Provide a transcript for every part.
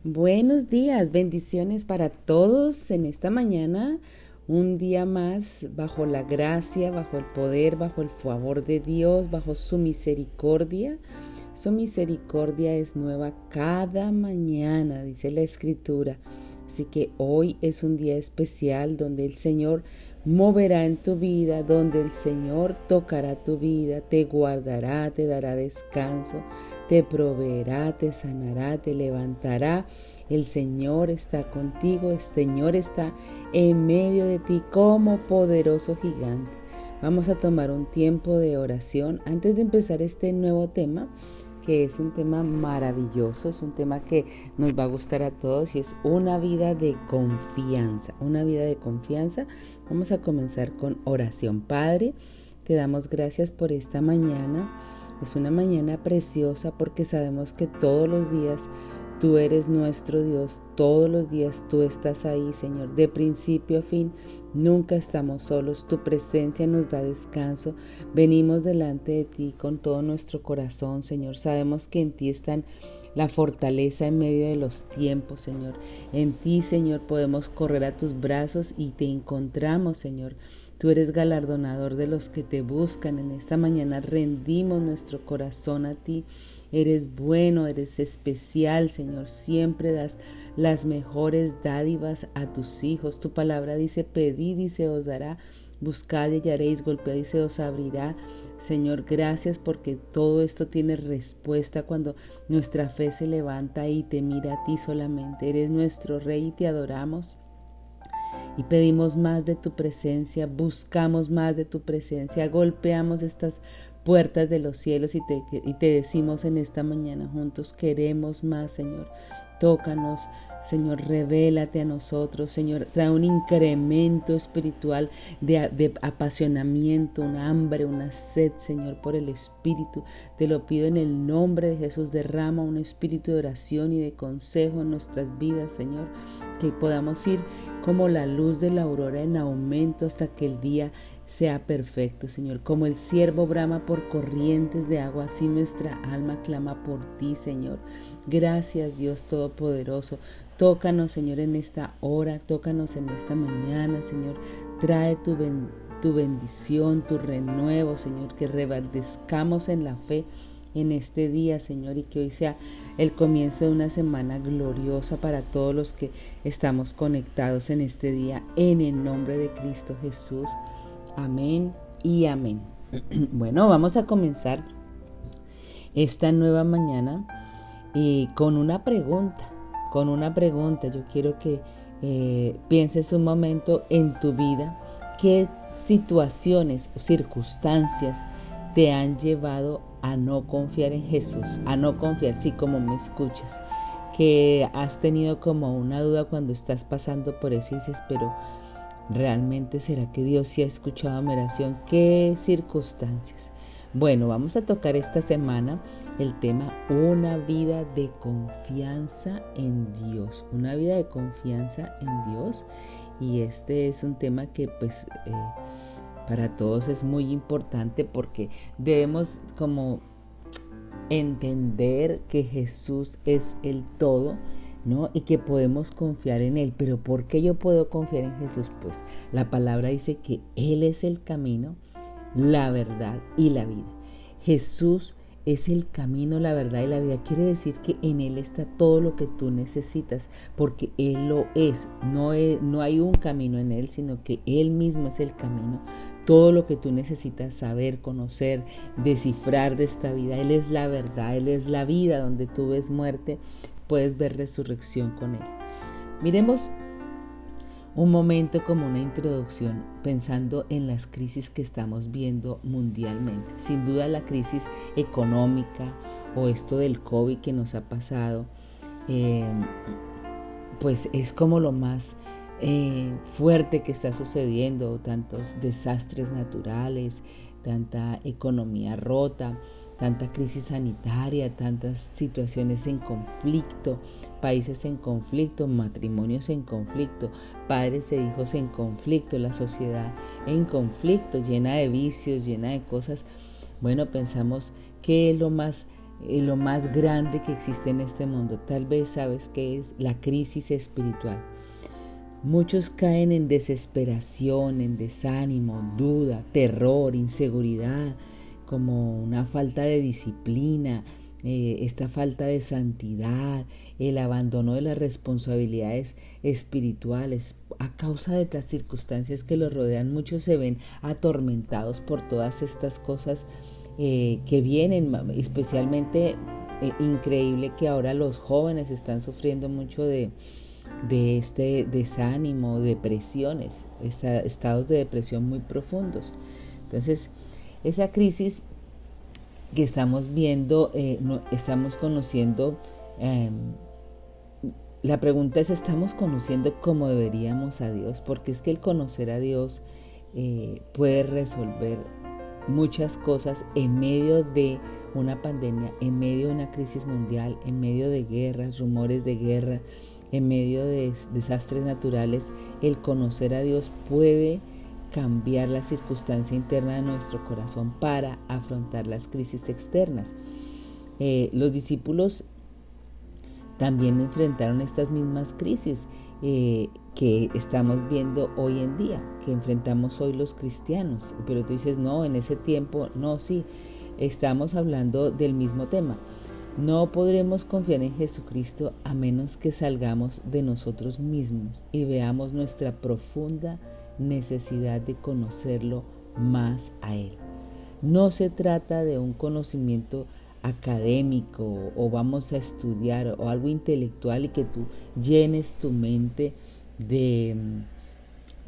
Buenos días, bendiciones para todos en esta mañana. Un día más bajo la gracia, bajo el poder, bajo el favor de Dios, bajo su misericordia. Su misericordia es nueva cada mañana, dice la Escritura. Así que hoy es un día especial donde el Señor moverá en tu vida, donde el Señor tocará tu vida, te guardará, te dará descanso, te proveerá, te sanará, te levantará. El Señor está contigo, el Señor está en medio de ti como poderoso gigante. Vamos a tomar un tiempo de oración antes de empezar este nuevo tema, que es un tema maravilloso, es un tema que nos va a gustar a todos y es una vida de confianza, una vida de confianza. Vamos a comenzar con oración. Padre, te damos gracias por esta mañana. Es una mañana preciosa porque sabemos que todos los días tú eres nuestro Dios, todos los días tú estás ahí, Señor, de principio a fin. Nunca estamos solos, tu presencia nos da descanso. Venimos delante de ti con todo nuestro corazón, Señor. Sabemos que en ti está la fortaleza en medio de los tiempos, Señor. En ti, Señor, podemos correr a tus brazos y te encontramos, Señor. Tú eres galardonador de los que te buscan. En esta mañana rendimos nuestro corazón a ti. Eres bueno, eres especial, Señor. Siempre das las mejores dádivas a tus hijos. Tu palabra dice, pedid y se os dará, buscad y hallaréis, golpead y se os abrirá. Señor, gracias porque todo esto tiene respuesta cuando nuestra fe se levanta y te mira a ti solamente. Eres nuestro Rey y te adoramos. Y pedimos más de tu presencia, buscamos más de tu presencia, golpeamos estas puertas de los cielos y te decimos en esta mañana juntos, queremos más, Señor. Tócanos, Señor, revélate a nosotros, Señor, trae un incremento espiritual de apasionamiento, un hambre, una sed, Señor, por el Espíritu. Te lo pido en el nombre de Jesús, derrama un espíritu de oración y de consejo en nuestras vidas, Señor, que podamos ir como la luz de la aurora en aumento hasta que el día sea perfecto, Señor. Como el ciervo brama por corrientes de agua, así nuestra alma clama por ti, Señor. Gracias, Dios Todopoderoso. Tócanos, Señor, en esta hora, tócanos en esta mañana, Señor. Trae tu bendición, tu renuevo, Señor, que reverdezcamos en la fe en este día, Señor, y que hoy sea el comienzo de una semana gloriosa para todos los que estamos conectados en este día, en el nombre de Cristo Jesús. Amén y amén. Bueno, vamos a comenzar esta nueva mañana con una pregunta, Yo quiero que pienses un momento en tu vida, qué situaciones o circunstancias te han llevado a no confiar en Jesús, a no confiar, sí, como me escuchas, que has tenido como una duda cuando estás pasando por eso y dices, pero ¿realmente será que Dios sí ha escuchado mi oración? ¿Qué circunstancias? Bueno, vamos a tocar esta semana el tema una vida de confianza en Dios, una vida de confianza en Dios. Y este es un tema que para todos es muy importante porque debemos como entender que Jesús es el todo, ¿no? Y que podemos confiar en Él. Pero ¿por qué yo puedo confiar en Jesús? Pues la palabra dice que Él es el camino, la verdad y la vida. Jesús es el camino, la verdad y la vida. Quiere decir que en Él está todo lo que tú necesitas, porque Él lo es. No hay un camino en Él, sino que Él mismo es el camino. Todo lo que tú necesitas saber, conocer, descifrar de esta vida. Él es la verdad, Él es la vida. Donde tú ves muerte, puedes ver resurrección con Él. Miremos un momento como una introducción pensando en las crisis que estamos viendo mundialmente. Sin duda la crisis económica o esto del COVID que nos ha pasado, pues es como lo más fuerte que está sucediendo, tantos desastres naturales, tanta economía rota, tanta crisis sanitaria, tantas situaciones en conflicto, países en conflicto, matrimonios en conflicto, padres e hijos en conflicto, la sociedad en conflicto, llena de vicios, llena de cosas. Bueno, pensamos que es lo más lo más grande que existe en este mundo. Tal vez sabes que es la crisis espiritual. Muchos caen en desesperación, en desánimo, duda, terror, inseguridad, como una falta de disciplina, esta falta de santidad, el abandono de las responsabilidades espirituales. A causa de las circunstancias que los rodean, muchos se ven atormentados por todas estas cosas que vienen, especialmente increíble que ahora los jóvenes están sufriendo mucho de este desánimo, depresiones, estados de depresión muy profundos. Entonces, esa crisis que estamos viendo, estamos conociendo, la pregunta es, ¿estamos conociendo como deberíamos a Dios? Porque es que el conocer a Dios puede resolver muchas cosas en medio de una pandemia, en medio de una crisis mundial, en medio de guerras, rumores de guerra, en medio de desastres naturales. El conocer a Dios puede cambiar la circunstancia interna de nuestro corazón para afrontar las crisis externas. Los discípulos también enfrentaron estas mismas crisis que estamos viendo hoy en día, que enfrentamos hoy los cristianos. Pero tú dices, no, en ese tiempo, no, sí, estamos hablando del mismo tema. No podremos confiar en Jesucristo a menos que salgamos de nosotros mismos y veamos nuestra profunda necesidad de conocerlo más a Él. No se trata de un conocimiento académico o vamos a estudiar o algo intelectual y que tú llenes tu mente de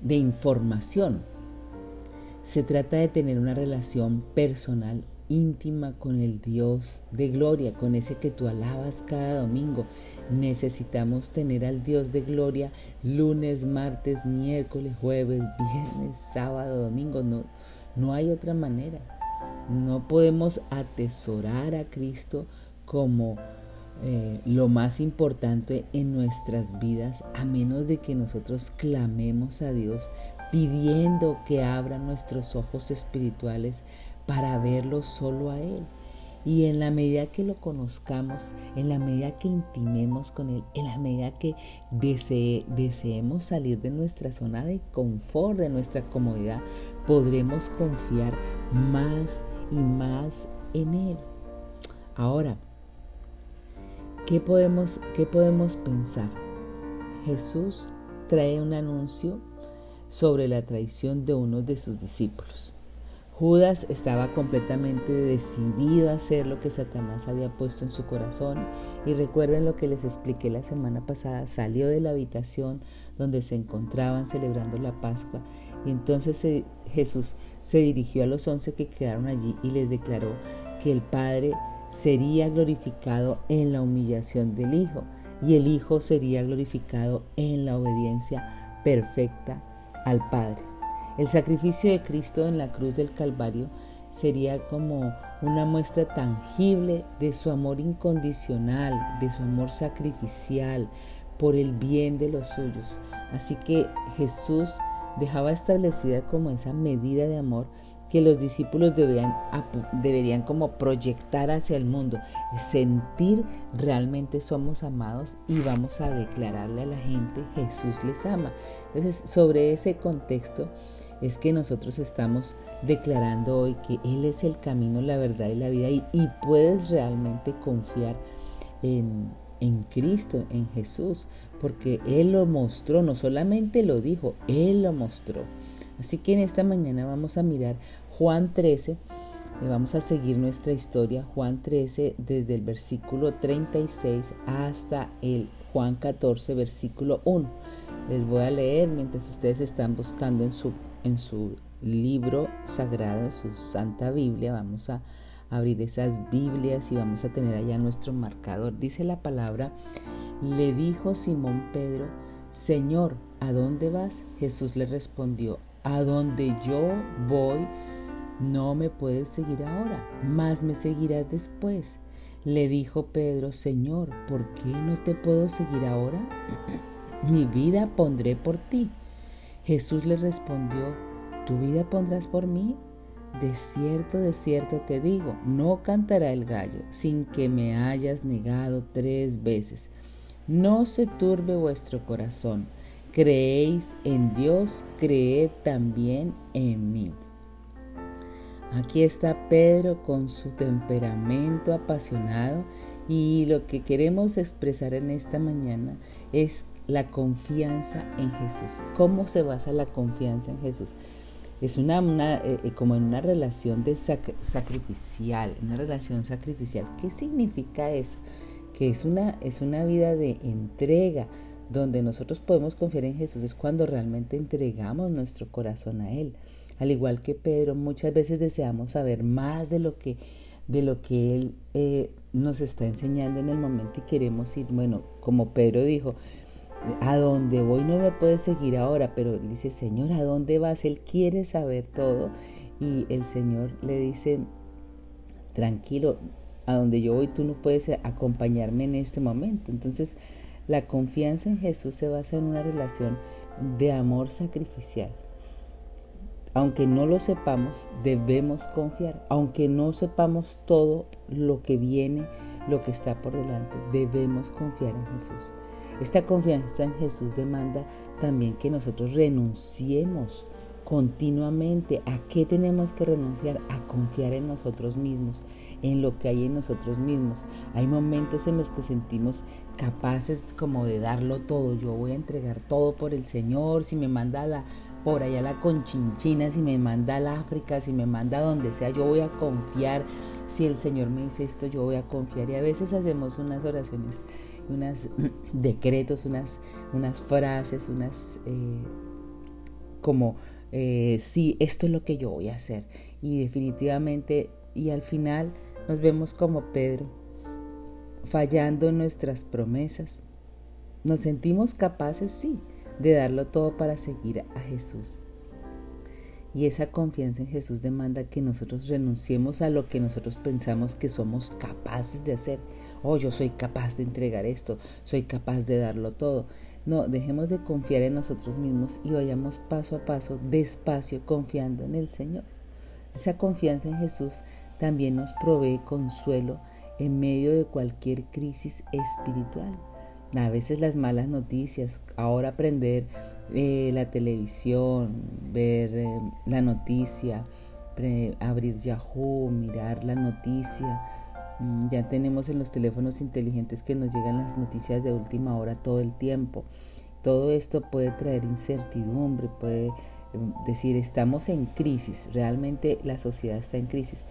información. Se trata de tener una relación personal íntima con el Dios de gloria, con ese que tú alabas cada domingo. Necesitamos tener al Dios de gloria lunes, martes, miércoles, jueves, viernes, sábado, domingo. No hay otra manera. No podemos atesorar a Cristo como lo más importante en nuestras vidas, a menos de que nosotros clamemos a Dios pidiendo que abra nuestros ojos espirituales para verlo solo a Él. Y en la medida que lo conozcamos, en la medida que intimemos con Él, en la medida que deseemos salir de nuestra zona de confort, de nuestra comodidad, podremos confiar más y más en Él. Ahora, ¿qué podemos pensar? Jesús trae un anuncio sobre la traición de uno de sus discípulos. Judas estaba completamente decidido a hacer lo que Satanás había puesto en su corazón. Y recuerden lo que les expliqué la semana pasada. Salió de la habitación donde se encontraban celebrando la Pascua. Y entonces Jesús se dirigió a los 11 que quedaron allí y les declaró que el Padre sería glorificado en la humillación del Hijo. Y el Hijo sería glorificado en la obediencia perfecta al Padre. El sacrificio de Cristo en la cruz del Calvario sería como una muestra tangible de su amor incondicional, de su amor sacrificial por el bien de los suyos. Así que Jesús dejaba establecida como esa medida de amor que los discípulos deberían como proyectar hacia el mundo, sentir realmente somos amados y vamos a declararle a la gente Jesús les ama. Entonces, sobre ese contexto es que nosotros estamos declarando hoy que Él es el camino, la verdad y la vida y puedes realmente confiar en Cristo, en Jesús, porque Él lo mostró, no solamente lo dijo, Él lo mostró. Así que en esta mañana vamos a mirar Juan 13, vamos a seguir nuestra historia, Juan 13 desde el versículo 36 hasta el Juan 14, versículo 1. Les voy a leer mientras ustedes están buscando en su libro sagrado, en su Santa Biblia. Vamos a abrir esas Biblias y vamos a tener allá nuestro marcador. Dice la palabra: le dijo Simón Pedro, Señor, ¿a dónde vas? Jesús le respondió, a donde yo voy no me puedes seguir ahora, mas me seguirás después. Le dijo Pedro, Señor, ¿por qué no te puedo seguir ahora? Mi vida pondré por ti. Jesús le respondió, ¿tu vida pondrás por mí? de cierto te digo, no cantará el gallo sin que me hayas negado 3 veces. No se turbe vuestro corazón. Creéis en Dios, creed también en mí. Aquí está Pedro con su temperamento apasionado y lo que queremos expresar en esta mañana es la confianza en Jesús. ¿Cómo se basa la confianza en Jesús? Es como en una relación sacrificial, una relación sacrificial. ¿Qué significa eso? Que es una vida de entrega, donde nosotros podemos confiar en Jesús, es cuando realmente entregamos nuestro corazón a Él. Al igual que Pedro, muchas veces deseamos saber más de lo que Él nos está enseñando en el momento y queremos ir, bueno, como Pedro dijo, a dónde voy no me puedes seguir ahora, pero él dice, Señor, ¿a dónde vas? Él quiere saber todo y el Señor le dice, tranquilo, a donde yo voy tú no puedes acompañarme en este momento. Entonces, la confianza en Jesús se basa en una relación de amor sacrificial. Aunque no lo sepamos, debemos confiar. Aunque no sepamos todo lo que viene, lo que está por delante, debemos confiar en Jesús. Esta confianza en Jesús demanda también que nosotros renunciemos continuamente. ¿A qué tenemos que renunciar? A confiar en nosotros mismos, en lo que hay en nosotros mismos. Hay momentos en los que sentimos capaces como de darlo todo. Yo voy a entregar todo por el Señor. Si me manda por allá la Conchinchina, si me manda al África, si me manda a donde sea, yo voy a confiar. Si el Señor me dice esto, yo voy a confiar. Y a veces hacemos unas oraciones, unos decretos, unas frases, sí, esto es lo que yo voy a hacer. Y definitivamente, y al final nos vemos como Pedro, fallando en nuestras promesas. Nos sentimos capaces, sí, de darlo todo para seguir a Jesús. Y esa confianza en Jesús demanda que nosotros renunciemos a lo que nosotros pensamos que somos capaces de hacer. Oh, yo soy capaz de entregar esto, soy capaz de darlo todo. No, dejemos de confiar en nosotros mismos y vayamos paso a paso, despacio, confiando en el Señor. Esa confianza en Jesús también nos provee consuelo en medio de cualquier crisis espiritual. A veces las malas noticias, ahora aprender la televisión, ver la noticia, abrir Yahoo, mirar la noticia. Ya tenemos en los teléfonos inteligentes que nos llegan las noticias de última hora todo el tiempo. Todo esto puede traer incertidumbre, puede decir estamos en crisis, realmente la sociedad está en crisis.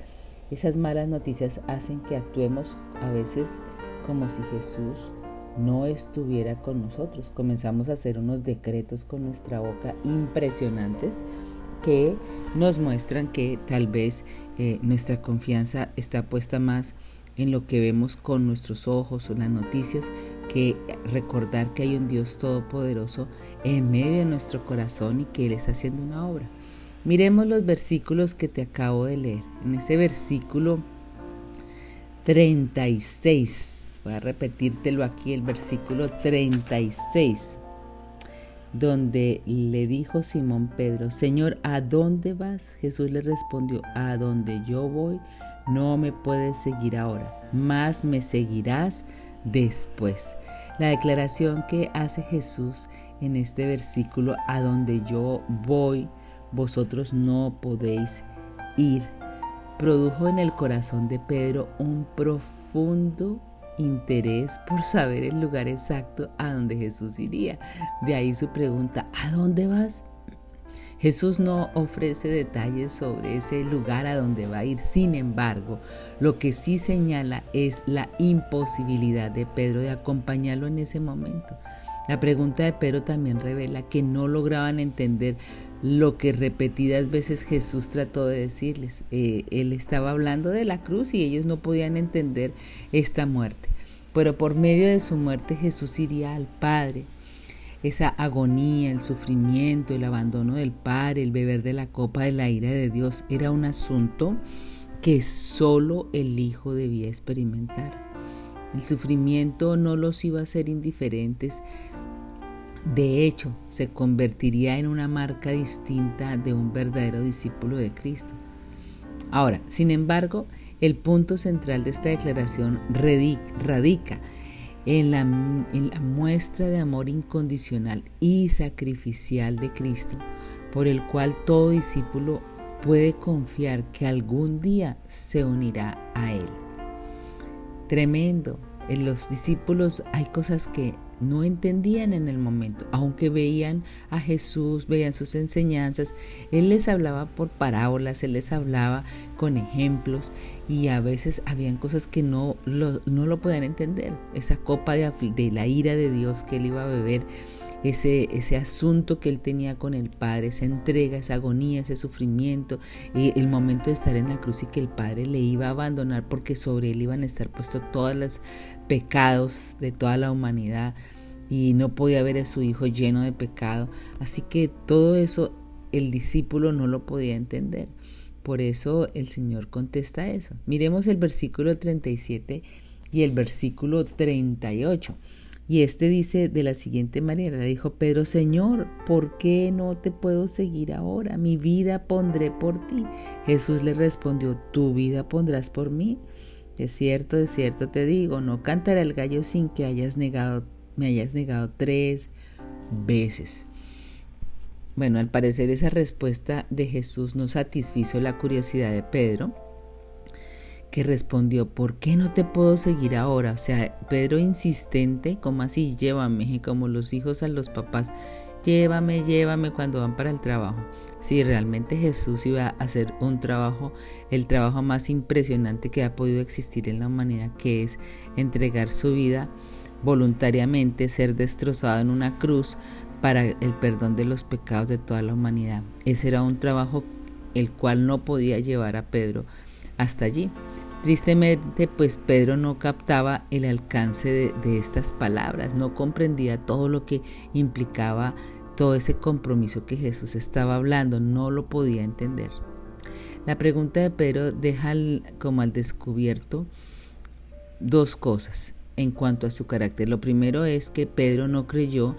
Esas malas noticias hacen que actuemos a veces como si Jesús no estuviera con nosotros. Comenzamos a hacer unos decretos con nuestra boca impresionantes que nos muestran que tal vez nuestra confianza está puesta más en lo que vemos con nuestros ojos o en las noticias que recordar que hay un Dios todopoderoso en medio de nuestro corazón y que Él está haciendo una obra. Miremos los versículos que te acabo de leer. En ese versículo 36, voy a repetírtelo aquí, el versículo 36, donde le dijo Simón Pedro, Señor, ¿a dónde vas? Jesús le respondió, a donde yo voy, no me puedes seguir ahora, mas me seguirás después. La declaración que hace Jesús en este versículo, a donde yo voy, vosotros no podéis ir, produjo en el corazón de Pedro un profundo interés por saber el lugar exacto a donde Jesús iría. De ahí su pregunta, ¿a dónde vas? Jesús no ofrece detalles sobre ese lugar a donde va a ir. Sin embargo, lo que sí señala es la imposibilidad de Pedro de acompañarlo en ese momento. La pregunta de Pedro también revela que no lograban entender lo que repetidas veces Jesús trató de decirles. Él estaba hablando de la cruz y ellos no podían entender esta muerte. Pero por medio de su muerte Jesús iría al Padre. Esa agonía, el sufrimiento, el abandono del Padre, el beber de la copa de la ira de Dios era un asunto que solo el Hijo debía experimentar. El sufrimiento no los iba a hacer indiferentes. De hecho, se convertiría en una marca distinta de un verdadero discípulo de Cristo. Ahora, sin embargo, el punto central de esta declaración radica en la muestra de amor incondicional y sacrificial de Cristo, por el cual todo discípulo puede confiar que algún día se unirá a Él. Tremendo. En los discípulos hay cosas que no entendían en el momento, aunque veían a Jesús, veían sus enseñanzas. Él les hablaba por parábolas, Él les hablaba con ejemplos, y a veces habían cosas que no lo podían entender. Esa copa de la ira de Dios que Él iba a beber, ese asunto que Él tenía con el Padre, esa entrega, esa agonía, ese sufrimiento, el momento de estar en la cruz y que el Padre le iba a abandonar porque sobre Él iban a estar puestos todos los pecados de toda la humanidad, y no podía ver a su Hijo lleno de pecado. Así que todo eso el discípulo no lo podía entender. Por eso el Señor contesta eso. Miremos el versículo 37 y el versículo 38. Y dice de la siguiente manera: le dijo Pedro, Señor, ¿por qué no te puedo seguir ahora? Mi vida pondré por ti. Jesús le respondió, ¿tu vida pondrás por mí? De cierto te digo, no cantará el gallo sin que me hayas negado 3 veces. Bueno, al parecer esa respuesta de Jesús no satisfizo la curiosidad de Pedro, que respondió, ¿por qué no te puedo seguir ahora? O sea, Pedro insistente, como así, llévame, como los hijos a los papás, llévame cuando van para el trabajo. Sí, realmente Jesús iba a hacer el trabajo más impresionante que ha podido existir en la humanidad, que es entregar su vida voluntariamente, ser destrozado en una cruz para el perdón de los pecados de toda la humanidad. Ese era un trabajo el cual no podía llevar a Pedro hasta allí. Tristemente, pues Pedro no captaba el alcance de estas palabras, no comprendía todo lo que implicaba todo ese compromiso que Jesús estaba hablando, no lo podía entender. La pregunta de Pedro deja como al descubierto 2 cosas en cuanto a su carácter. Lo primero es que Pedro no creyó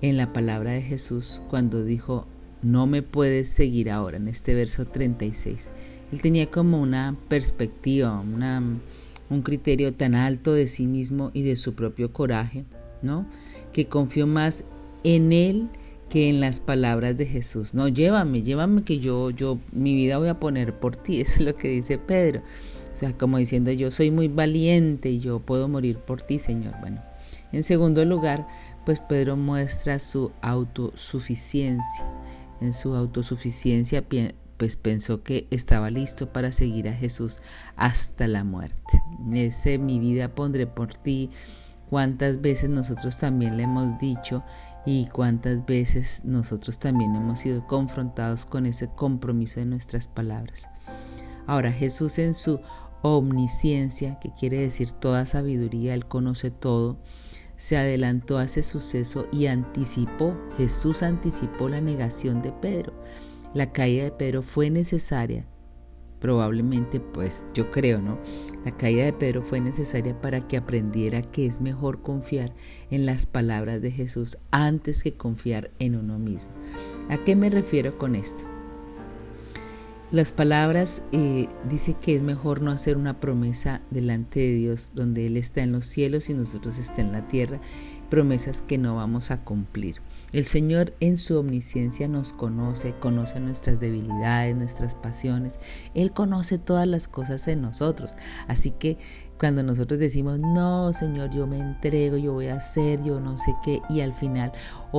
en la palabra de Jesús cuando dijo, no me puedes seguir ahora, en este verso 36. Él tenía como una perspectiva, un criterio tan alto de sí mismo y de su propio coraje, ¿no? Que confió más en él que en las palabras de Jesús. No, llévame que yo mi vida voy a poner por ti. Eso es lo que dice Pedro. O sea, como diciendo, yo soy muy valiente y yo puedo morir por ti, Señor. Bueno, en segundo lugar, pues Pedro muestra su autosuficiencia. En su autosuficiencia pues pensó que estaba listo para seguir a Jesús hasta la muerte. Mi vida pondré por ti. Cuántas veces nosotros también le hemos dicho, y cuántas veces nosotros también hemos sido confrontados con ese compromiso de nuestras palabras. Ahora, Jesús en su omnisciencia, que quiere decir toda sabiduría, Él conoce todo, se adelantó a ese suceso y Jesús anticipó la negación de Pedro. La caída de Pedro fue necesaria, probablemente, pues yo creo, ¿no? La caída de Pedro fue necesaria para que aprendiera que es mejor confiar en las palabras de Jesús antes que confiar en uno mismo. ¿A qué me refiero con esto? Las palabras dice que es mejor no hacer una promesa delante de Dios donde Él está en los cielos y nosotros está en la tierra, promesas que no vamos a cumplir. El Señor en su omnisciencia nos conoce nuestras debilidades, nuestras pasiones. Él conoce todas las cosas en nosotros. Así que cuando nosotros decimos, no, Señor, yo me entrego, yo voy a hacer, yo no sé qué, y al final,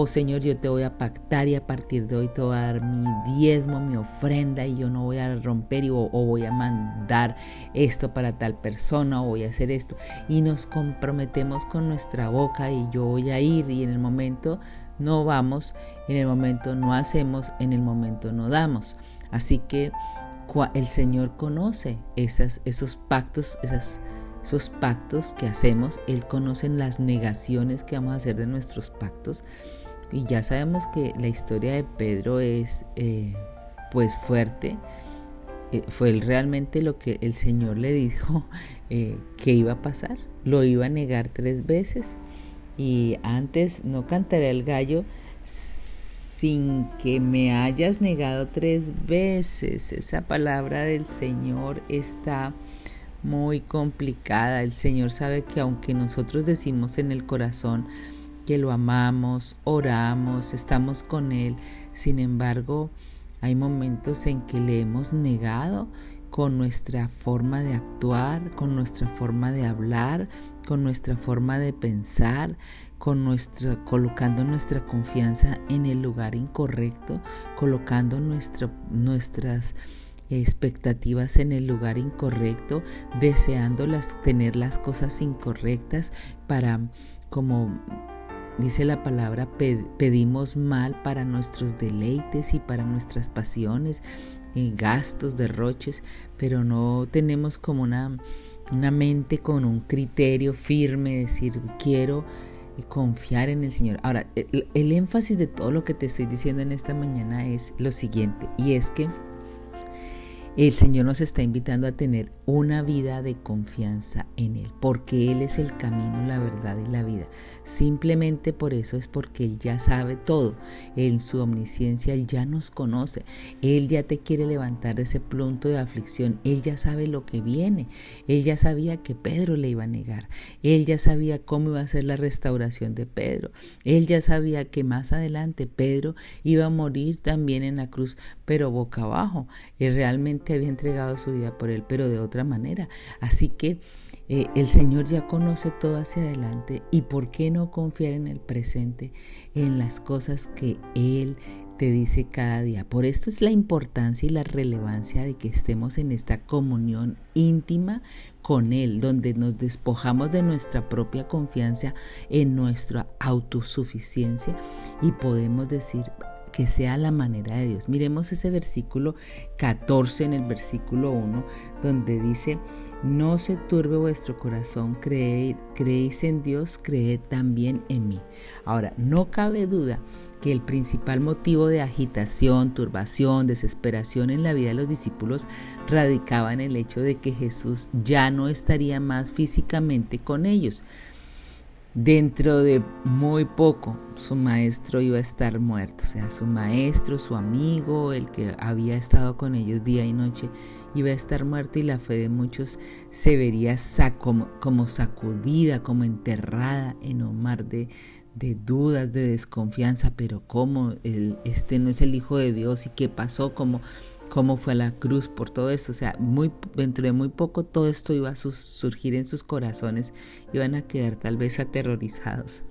Señor, yo te voy a pactar y a partir de hoy te voy a dar mi diezmo, mi ofrenda, y yo no voy a romper o voy a mandar esto para tal persona o voy a hacer esto. Y nos comprometemos con nuestra boca y yo voy a ir, y en el momento no vamos, en el momento no hacemos, en el momento no damos. Así que el Señor conoce esos pactos, esos pactos que hacemos. Él conoce las negaciones que vamos a hacer de nuestros pactos. Y ya sabemos que la historia de Pedro es pues fuerte. Fue realmente lo que el Señor le dijo que iba a pasar. Lo iba a negar 3 veces. Y antes no cantaré el gallo sin que me hayas negado 3 veces. Esa palabra del Señor está muy complicada. El Señor sabe que aunque nosotros decimos en el corazón que lo amamos, oramos, estamos con Él, sin embargo, hay momentos en que le hemos negado con nuestra forma de actuar, con nuestra forma de hablar, con nuestra forma de pensar, colocando nuestra confianza en el lugar incorrecto, colocando nuestras expectativas en el lugar incorrecto, deseando tener las cosas incorrectas para, como dice la palabra, pedimos mal para nuestros deleites y para nuestras pasiones, gastos, derroches, pero no tenemos como una mente con un criterio firme, decir quiero confiar en el Señor. Ahora, el énfasis de todo lo que te estoy diciendo en esta mañana es lo siguiente, y es que el Señor nos está invitando a tener una vida de confianza en Él, porque Él es el camino, la verdad y la vida. Simplemente por eso es porque Él ya sabe todo. En su omnisciencia Él ya nos conoce. Él ya te quiere levantar de ese punto de aflicción. Él ya sabe lo que viene. Él ya sabía que Pedro le iba a negar. Él ya sabía cómo iba a ser la restauración de Pedro. Él ya sabía que más adelante Pedro iba a morir también en la cruz, pero boca abajo. Y realmente había entregado su vida por Él, pero de otra manera. Así que el Señor ya conoce todo hacia adelante, y ¿por qué no confiar en el presente, en las cosas que Él te dice cada día? Por esto es la importancia y la relevancia de que estemos en esta comunión íntima con Él, donde nos despojamos de nuestra propia confianza en nuestra autosuficiencia y podemos decir que sea la manera de Dios. Miremos ese versículo 14 en el versículo 1, donde dice: no se turbe vuestro corazón, creéis en Dios, creed también en mí. Ahora, no cabe duda que el principal motivo de agitación, turbación, desesperación en la vida de los discípulos radicaba en el hecho de que Jesús ya no estaría más físicamente con ellos. Dentro de muy poco su maestro iba a estar muerto, o sea, su maestro, su amigo, el que había estado con ellos día y noche, iba a estar muerto, y la fe de muchos se vería como sacudida, como enterrada en un mar de dudas, de desconfianza. Pero ¿cómo? Este no es el Hijo de Dios, ¿y qué pasó? ¿Cómo fue a la cruz por todo esto? O sea, dentro de muy poco todo esto iba a surgir en sus corazones, iban a quedar tal vez aterrorizados.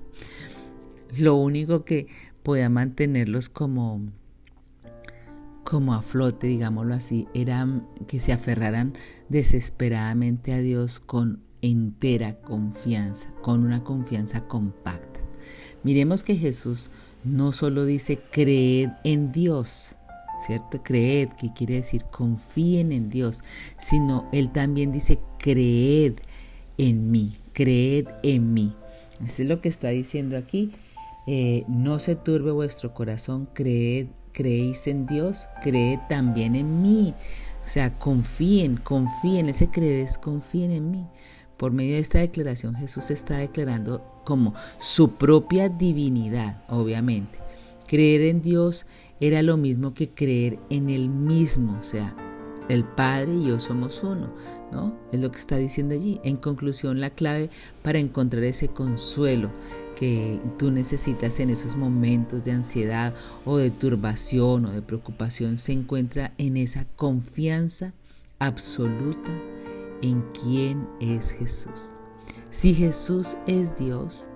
Lo único que podía mantenerlos como a flote, digámoslo así, era que se aferraran desesperadamente a Dios con entera confianza, con una confianza compacta. Miremos que Jesús no solo dice creed en Dios, ¿cierto? Creed, que quiere decir confíen en Dios, sino Él también dice creed en mí, creed en mí. Eso es lo que está diciendo aquí. No se turbe vuestro corazón, creéis en Dios, creed también en mí. O sea, confíen, ese creed es confíen en mí. Por medio de esta declaración, Jesús está declarando como su propia divinidad, obviamente. Creer en Dios era lo mismo que creer en Él mismo, o sea, el Padre y yo somos uno, ¿no? Es lo que está diciendo allí. En conclusión, la clave para encontrar ese consuelo que tú necesitas en esos momentos de ansiedad o de turbación o de preocupación se encuentra en esa confianza absoluta en quién es Jesús. Si Jesús es Dios,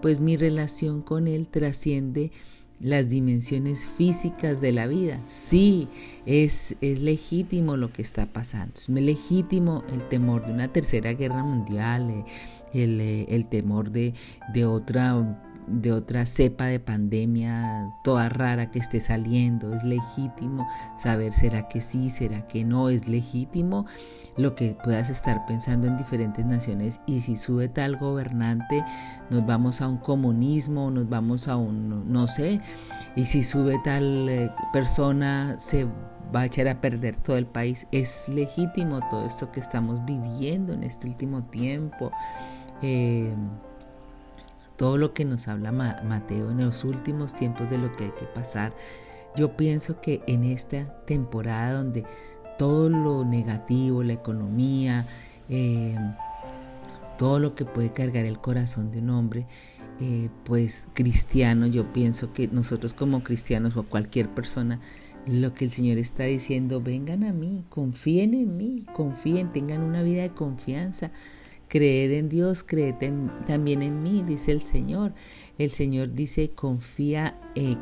pues mi relación con Él trasciende las dimensiones físicas de la vida. Sí, es legítimo lo que está pasando. Es legítimo el temor de una tercera guerra mundial, el temor de otra cepa de pandemia toda rara que esté saliendo. Es legítimo saber será que sí, será que no. Es legítimo lo que puedas estar pensando en diferentes naciones, y si sube tal gobernante nos vamos a un comunismo, nos vamos a un no sé, y si sube tal persona se va a echar a perder todo el país. Es legítimo todo esto que estamos viviendo en este último tiempo. todo lo que nos habla Mateo en los últimos tiempos de lo que hay que pasar. Yo pienso que en esta temporada donde todo lo negativo, la economía, todo lo que puede cargar el corazón de un hombre, pues cristiano, yo pienso que nosotros como cristianos o cualquier persona, lo que el Señor está diciendo, vengan a mí, confíen en mí, confíen, tengan una vida de confianza, creed en Dios, creed también en mí, dice el Señor. El Señor dice, confía en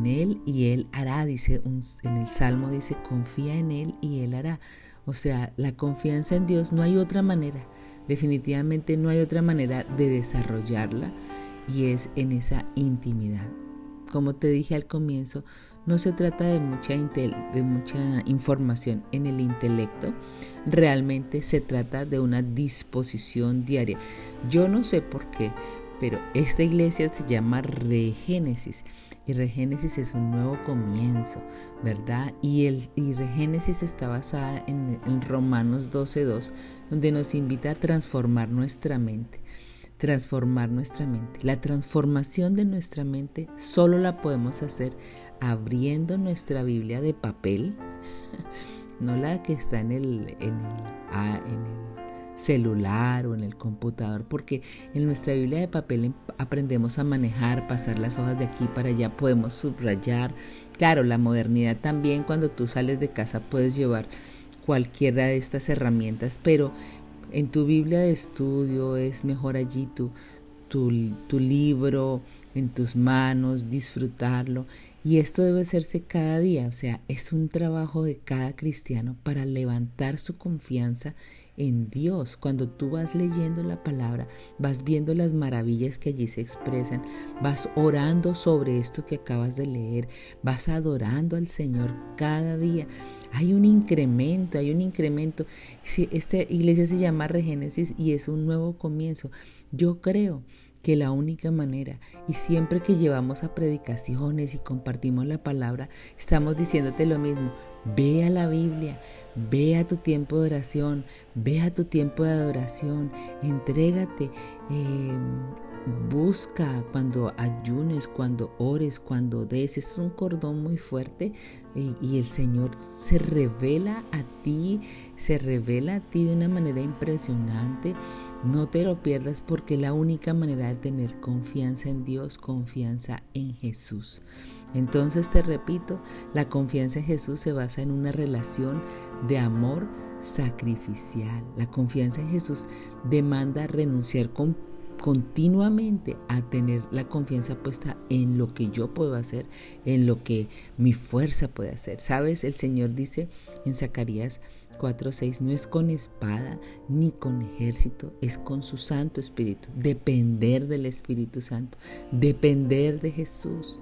Él y Él hará, dice en el Salmo, dice, confía en Él y Él hará. O sea, la confianza en Dios, no hay otra manera, definitivamente no hay otra manera de desarrollarla, y es en esa intimidad. Como te dije al comienzo, no se trata de mucha información en el intelecto, realmente se trata de una disposición diaria. Yo no sé por qué, pero esta iglesia se llama Regénesis, y Regénesis es un nuevo comienzo, ¿verdad? Y Regénesis está basada en Romanos 12:2, donde nos invita a transformar nuestra mente. La transformación de nuestra mente solo la podemos hacer abriendo nuestra Biblia de papel, no la que está en el celular o en el computador, porque en nuestra Biblia de papel aprendemos a manejar, pasar las hojas de aquí para allá, podemos subrayar. Claro, la modernidad también, cuando tú sales de casa puedes llevar cualquiera de estas herramientas, pero en tu Biblia de estudio es mejor allí tu libro en tus manos, disfrutarlo. Y esto debe hacerse cada día, o sea, es un trabajo de cada cristiano para levantar su confianza en Dios. Cuando tú vas leyendo la palabra, vas viendo las maravillas que allí se expresan, vas orando sobre esto que acabas de leer, vas adorando al Señor cada día. Hay un incremento. Sí, esta iglesia se llama Regénesis y es un nuevo comienzo. Yo creo que la única manera, y siempre que llevamos a predicaciones y compartimos la palabra, estamos diciéndote lo mismo: ve a la Biblia, ve a tu tiempo de oración, ve a tu tiempo de adoración, entrégate, busca cuando ayunes, cuando ores, cuando des. Es un cordón muy fuerte, y el Señor se revela a ti de una manera impresionante. No te lo pierdas, porque es la única manera de tener confianza en Dios, confianza en Jesús. Entonces te repito, la confianza en Jesús se basa en una relación de amor sacrificial. La confianza en Jesús demanda renunciar continuamente a tener la confianza puesta en lo que yo puedo hacer, en lo que mi fuerza puede hacer. ¿Sabes? El Señor dice en Zacarías 4:6, no es con espada ni con ejército, es con su Santo Espíritu. Depender del Espíritu Santo, depender de Jesús.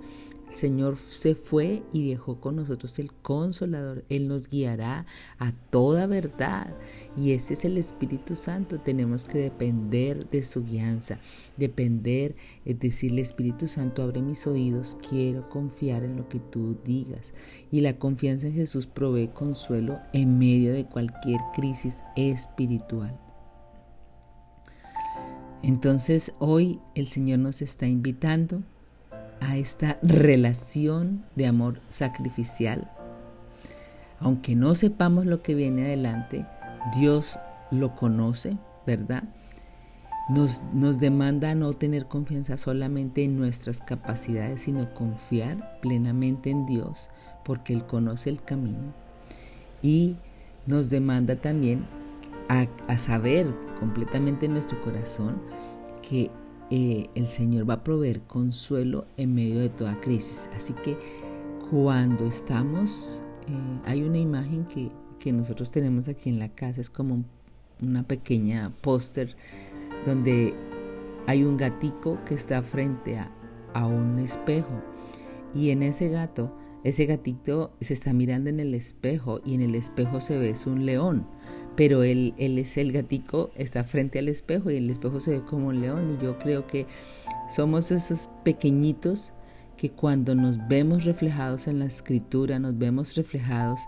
El Señor se fue y dejó con nosotros el Consolador. Él nos guiará a toda verdad, y ese es el Espíritu Santo. Tenemos que depender de su guianza, es decirle: Espíritu Santo, abre mis oídos, quiero confiar en lo que tú digas. Y la confianza en Jesús provee consuelo en medio de cualquier crisis espiritual. Entonces hoy el Señor nos está invitando a esta relación de amor sacrificial. Aunque no sepamos lo que viene adelante, Dios lo conoce, ¿verdad? Nos demanda no tener confianza solamente en nuestras capacidades, sino confiar plenamente en Dios, porque Él conoce el camino. Y nos demanda también a saber completamente en nuestro corazón que el Señor va a proveer consuelo en medio de toda crisis. Así que cuando estamos, hay una imagen que nosotros tenemos aquí en la casa, es como una pequeña póster donde hay un gatico que está frente a un espejo, y en ese gatito se está mirando en el espejo, y en el espejo se ve es un león, pero él es el gatico, está frente al espejo y el espejo se ve como un león. Y yo creo que somos esos pequeñitos que cuando nos vemos reflejados en la Escritura, nos vemos reflejados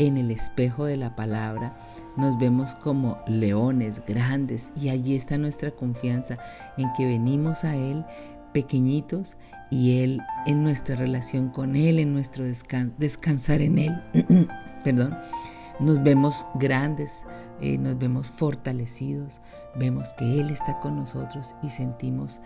en el espejo de la palabra, nos vemos como leones grandes y allí está nuestra confianza en que venimos a Él pequeñitos y Él en nuestra relación con Él, en nuestro descansar en Él, perdón, nos vemos grandes, nos vemos fortalecidos, vemos que Él está con nosotros y sentimos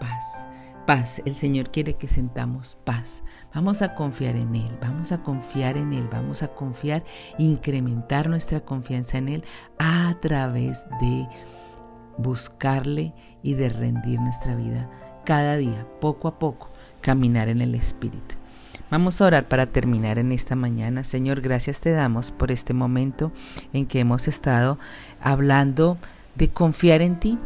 paz. Paz, el Señor quiere que sentamos paz. Vamos a confiar en Él, vamos a confiar en Él, vamos a confiar, incrementar nuestra confianza en Él a través de buscarle y de rendir nuestra vida cada día, poco a poco, caminar en el Espíritu. Vamos a orar para terminar en esta mañana. Señor, gracias te damos por este momento en que hemos estado hablando de confiar en ti,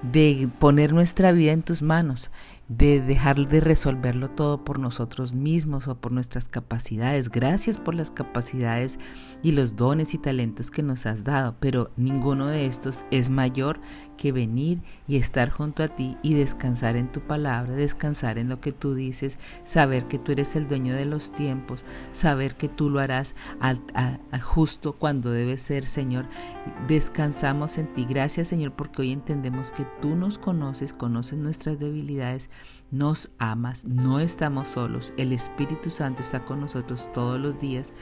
de poner nuestra vida en tus manos, de dejar de resolverlo todo por nosotros mismos o por nuestras capacidades. Gracias por las capacidades y los dones y talentos que nos has dado, pero ninguno de estos es mayor que venir y estar junto a ti y descansar en tu palabra, descansar en lo que tú dices, saber que tú eres el dueño de los tiempos, saber que tú lo harás justo cuando debe ser, Señor. Descansamos en ti. Gracias, Señor, porque hoy entendemos que tú nos conoces nuestras debilidades, nos amas, no estamos solos. El Espíritu Santo está con nosotros todos los días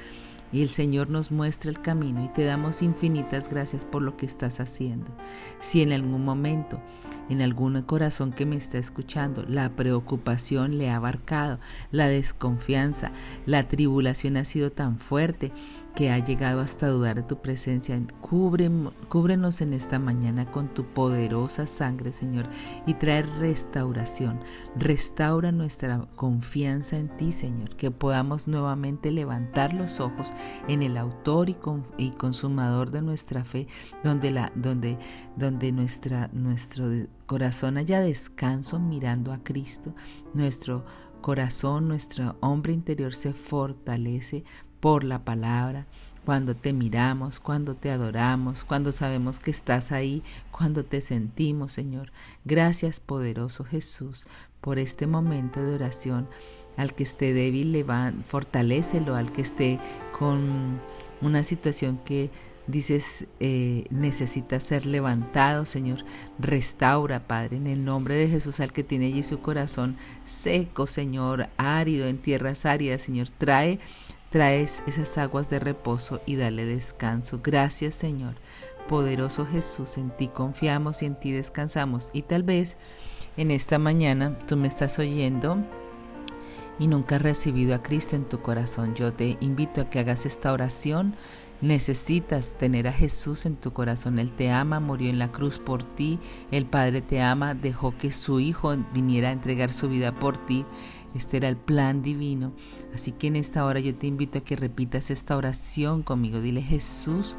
y el Señor nos muestra el camino y te damos infinitas gracias por lo que estás haciendo. Si en algún momento, en algún corazón que me está escuchando, la preocupación le ha abarcado, la desconfianza, la tribulación ha sido tan fuerte que ha llegado hasta dudar de tu presencia, cúbrenos en esta mañana con tu poderosa sangre, Señor, y trae restauración. Restaura nuestra confianza en ti, Señor, que podamos nuevamente levantar los ojos en el autor y consumador de nuestra fe, donde nuestro corazón haya descanso mirando a Cristo. Nuestro corazón, nuestro hombre interior se fortalece por la palabra, cuando te miramos, cuando te adoramos, cuando sabemos que estás ahí, cuando te sentimos, Señor. Gracias, poderoso Jesús, por este momento de oración. Al que esté débil, fortalécelo. Al que esté con una situación que dices necesita ser levantado, Señor, restaura, Padre, en el nombre de Jesús. Al que tiene allí su corazón seco, Señor, árido, en tierras áridas, Señor, traes esas aguas de reposo y dale descanso. Gracias, Señor, poderoso Jesús, en ti confiamos y en ti descansamos. Y tal vez en esta mañana tú me estás oyendo y nunca has recibido a Cristo en tu corazón. Yo te invito a que hagas esta oración. Necesitas tener a Jesús en tu corazón. Él te ama, murió en la cruz por ti. El Padre te ama, dejó que su Hijo viniera a entregar su vida por ti. Este era el plan divino. Así que en esta hora yo te invito a que repitas esta oración conmigo. Dile: Jesús,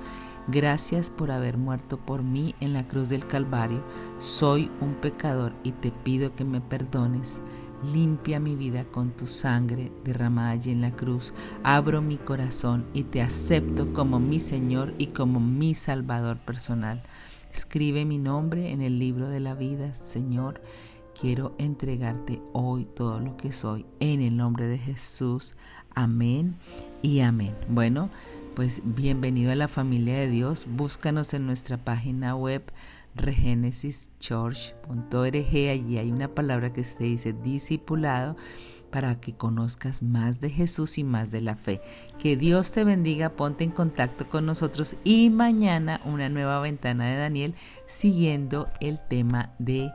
gracias por haber muerto por mí en la cruz del Calvario. Soy un pecador y te pido que me perdones. Limpia mi vida con tu sangre derramada allí en la cruz. Abro mi corazón y te acepto como mi Señor y como mi Salvador personal. Escribe mi nombre en el libro de la vida, Señor. Quiero entregarte hoy todo lo que soy, en el nombre de Jesús. Amén y amén. Bueno, pues bienvenido a la familia de Dios. Búscanos en nuestra página web regenesischurch.org. Allí hay una palabra que se dice discipulado, para que conozcas más de Jesús y más de la fe. Que Dios te bendiga, ponte en contacto con nosotros y mañana una nueva ventana de Daniel siguiendo el tema de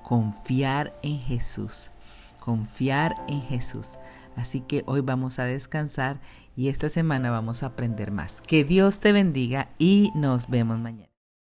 confiar en Jesús. Confiar en Jesús. Así que hoy vamos a descansar y esta semana vamos a aprender más. Que Dios te bendiga y nos vemos mañana.